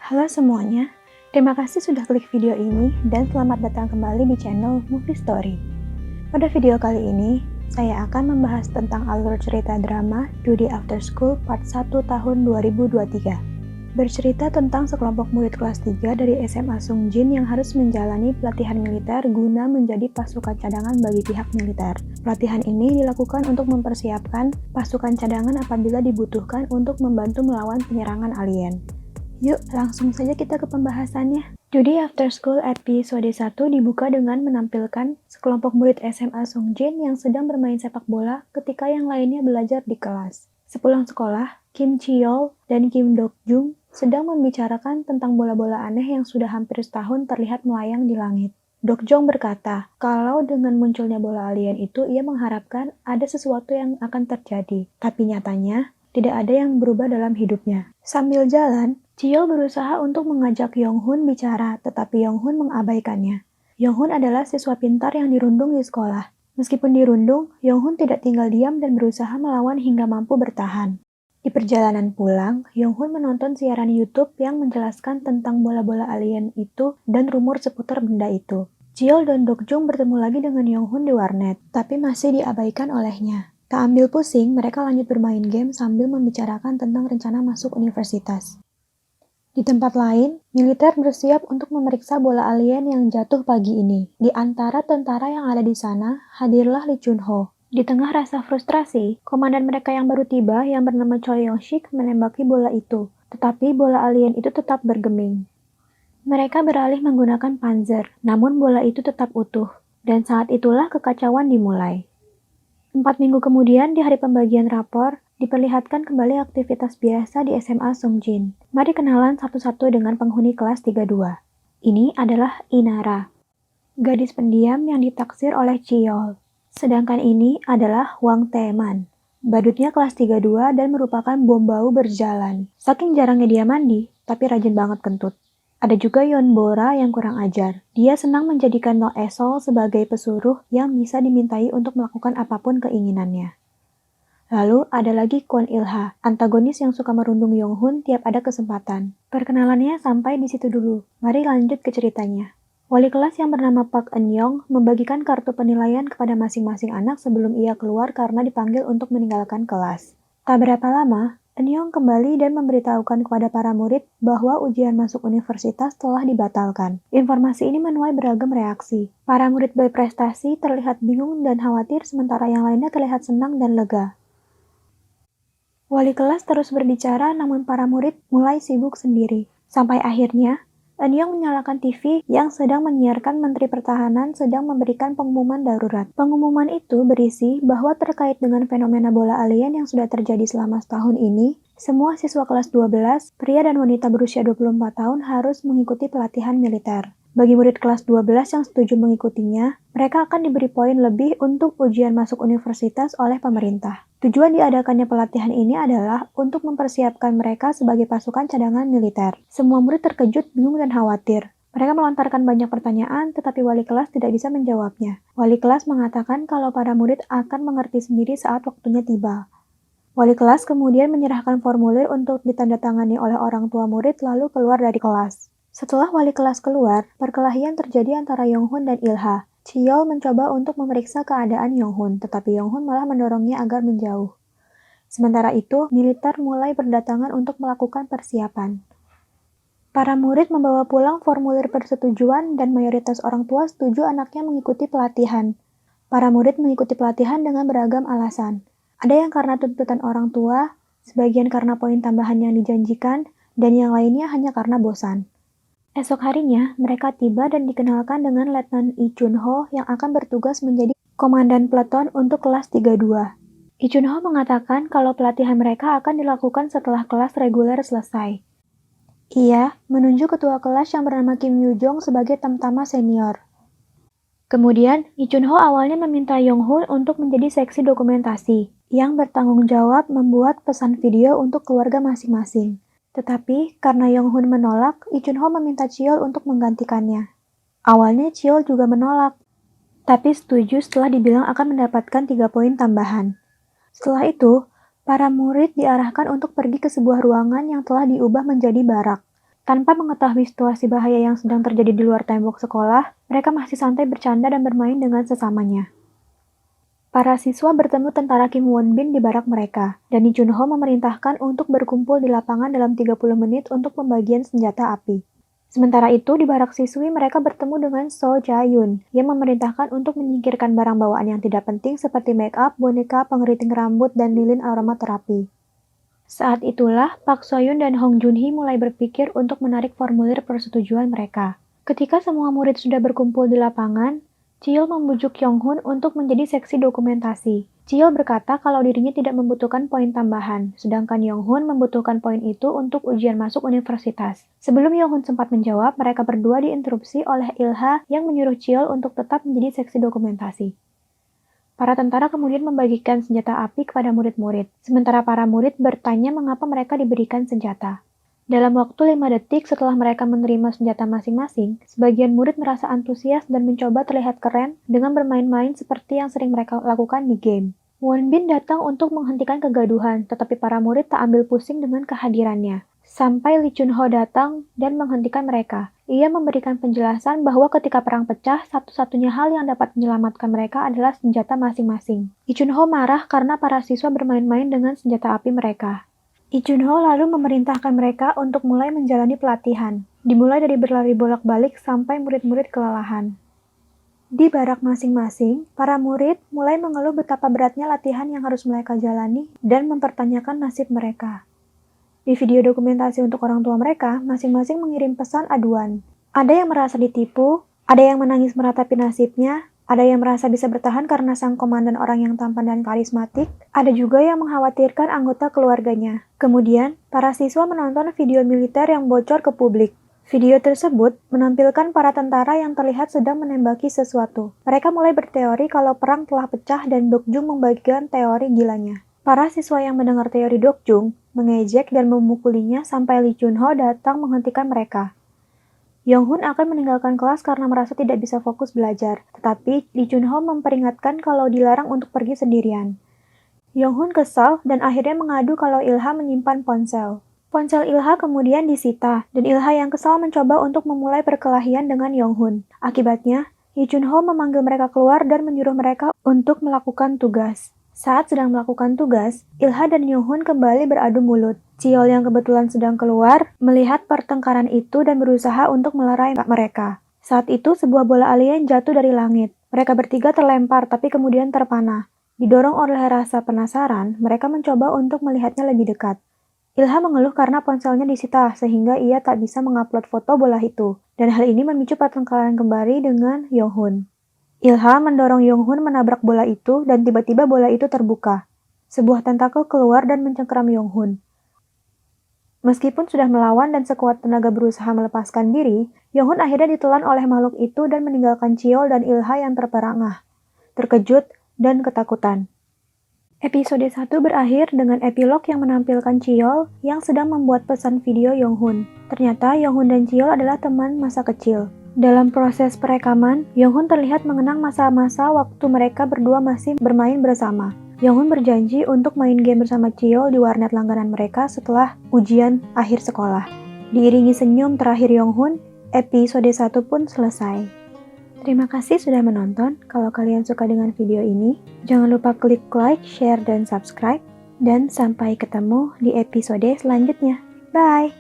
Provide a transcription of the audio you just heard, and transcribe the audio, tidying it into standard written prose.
Halo semuanya, terima kasih sudah klik video ini dan selamat datang kembali di channel Movie Story. Pada video kali ini, saya akan membahas tentang alur cerita drama Duty After School Part 1 tahun 2023. Bercerita tentang sekelompok murid kelas 3 dari SMA Sungjin yang harus menjalani pelatihan militer guna menjadi pasukan cadangan bagi pihak militer. Pelatihan ini dilakukan untuk mempersiapkan pasukan cadangan apabila dibutuhkan untuk membantu melawan penyerangan alien. Yuk, langsung saja kita ke pembahasannya. Duty After School episode 1 dibuka dengan menampilkan sekelompok murid SMA Sungjin yang sedang bermain sepak bola ketika yang lainnya belajar di kelas. Sepulang sekolah, Kim Cheol dan Kim Dok-jung sedang membicarakan tentang bola-bola aneh yang sudah hampir setahun terlihat melayang di langit. Dok-jung berkata, kalau dengan munculnya bola alien itu ia mengharapkan ada sesuatu yang akan terjadi, tapi nyatanya tidak ada yang berubah dalam hidupnya. Sambil jalan, Cheol berusaha untuk mengajak Yonghun bicara, tetapi Yonghun mengabaikannya. Yonghun adalah siswa pintar yang dirundung di sekolah. Meskipun dirundung, Yonghun tidak tinggal diam dan berusaha melawan hingga mampu bertahan. Di perjalanan pulang, Yonghun menonton siaran YouTube yang menjelaskan tentang bola-bola alien itu dan rumor seputar benda itu. Cheol dan Dok-jung bertemu lagi dengan Yonghun di warnet, tapi masih diabaikan olehnya. Tak ambil pusing, mereka lanjut bermain game sambil membicarakan tentang rencana masuk universitas. Di tempat lain, militer bersiap untuk memeriksa bola alien yang jatuh pagi ini. Di antara tentara yang ada di sana, hadirlah Lee Chun-ho. Di tengah rasa frustrasi, komandan mereka yang baru tiba yang bernama Choi Yong-sik menembaki bola itu, tetapi bola alien itu tetap bergeming. Mereka beralih menggunakan panzer, namun bola itu tetap utuh, dan saat itulah kekacauan dimulai. 4 minggu kemudian, di hari pembagian rapor, diperlihatkan kembali aktivitas biasa di SMA Sungjin. Mari kenalan satu-satu dengan penghuni kelas 32. Ini adalah Inara, gadis pendiam yang ditaksir oleh Cheol. Sedangkan ini adalah Wang Taeman, badutnya kelas 32 dan merupakan bom bau berjalan. Saking jarangnya dia mandi, tapi rajin banget kentut. Ada juga Yeon Bora yang kurang ajar. Dia senang menjadikan No Esol sebagai pesuruh yang bisa dimintai untuk melakukan apapun keinginannya. Lalu ada lagi Kwon Il-ha, antagonis yang suka merundung Yonghun tiap ada kesempatan. Perkenalannya sampai di situ dulu. Mari lanjut ke ceritanya. Wali kelas yang bernama Park Eun-yong membagikan kartu penilaian kepada masing-masing anak sebelum ia keluar karena dipanggil untuk meninggalkan kelas. Tak berapa lama, Eun-yong kembali dan memberitahukan kepada para murid bahwa ujian masuk universitas telah dibatalkan. Informasi ini menuai beragam reaksi. Para murid berprestasi terlihat bingung dan khawatir sementara yang lainnya terlihat senang dan lega. Wali kelas terus berbicara namun para murid mulai sibuk sendiri. Sampai akhirnya, Eun-yong menyalakan TV yang sedang menyiarkan Menteri Pertahanan sedang memberikan pengumuman darurat. Pengumuman itu berisi bahwa terkait dengan fenomena bola alien yang sudah terjadi selama setahun ini, semua siswa kelas 12, pria dan wanita berusia 24 tahun harus mengikuti pelatihan militer. Bagi murid kelas 12 yang setuju mengikutinya, mereka akan diberi poin lebih untuk ujian masuk universitas oleh pemerintah. Tujuan diadakannya pelatihan ini adalah untuk mempersiapkan mereka sebagai pasukan cadangan militer. Semua murid terkejut, bingung, dan khawatir. Mereka melontarkan banyak pertanyaan, tetapi wali kelas tidak bisa menjawabnya. Wali kelas mengatakan kalau para murid akan mengerti sendiri saat waktunya tiba. Wali kelas kemudian menyerahkan formulir untuk ditandatangani oleh orang tua murid lalu keluar dari kelas. Setelah wali kelas keluar, perkelahian terjadi antara Yonghun dan Il-ha. Cheol mencoba untuk memeriksa keadaan Yonghun, tetapi Yonghun malah mendorongnya agar menjauh. Sementara itu, militer mulai berdatangan untuk melakukan persiapan. Para murid membawa pulang formulir persetujuan dan mayoritas orang tua setuju anaknya mengikuti pelatihan. Para murid mengikuti pelatihan dengan beragam alasan. Ada yang karena tuntutan orang tua, sebagian karena poin tambahan yang dijanjikan, dan yang lainnya hanya karena bosan. Esok harinya, mereka tiba dan dikenalkan dengan Letnan Lee Chun-ho yang akan bertugas menjadi komandan peleton untuk kelas 32. Lee Chun-ho mengatakan kalau pelatihan mereka akan dilakukan setelah kelas reguler selesai. Ia menunjuk ketua kelas yang bernama Kim Yoo-jong sebagai tamtama senior. Kemudian, Lee Chun-ho awalnya meminta Yonghun untuk menjadi seksi dokumentasi, yang bertanggung jawab membuat pesan video untuk keluarga masing-masing. Tetapi, karena Yonghun menolak, Lee Chun-ho meminta Cheol untuk menggantikannya. Awalnya Cheol juga menolak, tapi setuju setelah dibilang akan mendapatkan 3 poin tambahan. Setelah itu, para murid diarahkan untuk pergi ke sebuah ruangan yang telah diubah menjadi barak. Tanpa mengetahui situasi bahaya yang sedang terjadi di luar tembok sekolah, mereka masih santai bercanda dan bermain dengan sesamanya. Para siswa bertemu tentara Kim Won Bin di barak mereka, dan Lee Chun Ho memerintahkan untuk berkumpul di lapangan dalam 30 menit untuk pembagian senjata api. Sementara itu, di barak siswi mereka bertemu dengan So Ja-yun yang memerintahkan untuk menyingkirkan barang bawaan yang tidak penting seperti make up, boneka, pengeriting rambut, dan lilin aromaterapi. Saat itulah, Park So-yoon dan Hong Joon-hee mulai berpikir untuk menarik formulir persetujuan mereka. Ketika semua murid sudah berkumpul di lapangan, Chiyol membujuk Yong-hun untuk menjadi seksi dokumentasi. Chiyol berkata kalau dirinya tidak membutuhkan poin tambahan, sedangkan Yong-hun membutuhkan poin itu untuk ujian masuk universitas. Sebelum Yong-hun sempat menjawab, mereka berdua diinterupsi oleh Ilha yang menyuruh Chiyol untuk tetap menjadi seksi dokumentasi. Para tentara kemudian membagikan senjata api kepada murid-murid, sementara para murid bertanya mengapa mereka diberikan senjata. Dalam waktu 5 detik setelah mereka menerima senjata masing-masing, sebagian murid merasa antusias dan mencoba terlihat keren dengan bermain-main seperti yang sering mereka lakukan di game. Won Bin datang untuk menghentikan kegaduhan, tetapi para murid tak ambil pusing dengan kehadirannya. Sampai Lee Chun Ho datang dan menghentikan mereka. Ia memberikan penjelasan bahwa ketika perang pecah, satu-satunya hal yang dapat menyelamatkan mereka adalah senjata masing-masing. Lee Chun Ho marah karena para siswa bermain-main dengan senjata api mereka. Lee Chun Ho lalu memerintahkan mereka untuk mulai menjalani pelatihan, dimulai dari berlari bolak-balik sampai murid-murid kelelahan. Di barak masing-masing, para murid mulai mengeluh betapa beratnya latihan yang harus mereka jalani dan mempertanyakan nasib mereka. Di video dokumentasi untuk orang tua mereka, masing-masing mengirim pesan aduan. Ada yang merasa ditipu, ada yang menangis meratapi nasibnya, ada yang merasa bisa bertahan karena sang komandan orang yang tampan dan karismatik, ada juga yang mengkhawatirkan anggota keluarganya. Kemudian, para siswa menonton video militer yang bocor ke publik. Video tersebut menampilkan para tentara yang terlihat sedang menembaki sesuatu. Mereka mulai berteori kalau perang telah pecah dan Dokjung membagikan teori gilanya. Para siswa yang mendengar teori Dokjung mengejek dan memukulinya sampai Lee Chun Ho datang menghentikan mereka. Yong-hun akan meninggalkan kelas karena merasa tidak bisa fokus belajar, tetapi Lee Chun Ho memperingatkan kalau dilarang untuk pergi sendirian. Yong-hun kesal dan akhirnya mengadu kalau Ilha menyimpan ponsel. Ponsel Ilha kemudian disita, dan Ilha yang kesal mencoba untuk memulai perkelahian dengan Yong-hun. Akibatnya, Lee Chun Ho memanggil mereka keluar dan menyuruh mereka untuk melakukan tugas. Saat sedang melakukan tugas, Ilha dan Yong-hun kembali beradu mulut. Chiyol yang kebetulan sedang keluar, melihat pertengkaran itu dan berusaha untuk melerai mereka. Saat itu, sebuah bola alien jatuh dari langit. Mereka bertiga terlempar tapi kemudian terpana. Didorong oleh rasa penasaran, mereka mencoba untuk melihatnya lebih dekat. Ilha mengeluh karena ponselnya disita sehingga ia tak bisa mengupload foto bola itu, dan hal ini memicu pertengkaran kembali dengan Yong-hun. Ilha mendorong Yong-hun menabrak bola itu dan tiba-tiba bola itu terbuka. Sebuah tentakel keluar dan mencengkeram Yong-hun. Meskipun sudah melawan dan sekuat tenaga berusaha melepaskan diri, Yong-hun akhirnya ditelan oleh makhluk itu dan meninggalkan Chiyol dan Ilha yang terperangah, terkejut, dan ketakutan. Episode 1 berakhir dengan epilog yang menampilkan Chiyol yang sedang membuat pesan video Yong-hun. Ternyata Yong-hun dan Chiyol adalah teman masa kecil. Dalam proses perekaman, Yong-hun terlihat mengenang masa-masa waktu mereka berdua masih bermain bersama. Yong-hun berjanji untuk main game bersama Chiyol di warnet langganan mereka setelah ujian akhir sekolah. Diiringi senyum terakhir Yong-hun, episode 1 pun selesai. Terima kasih sudah menonton. Kalau kalian suka dengan video ini, jangan lupa klik like, share, dan subscribe. Dan sampai ketemu di episode selanjutnya. Bye!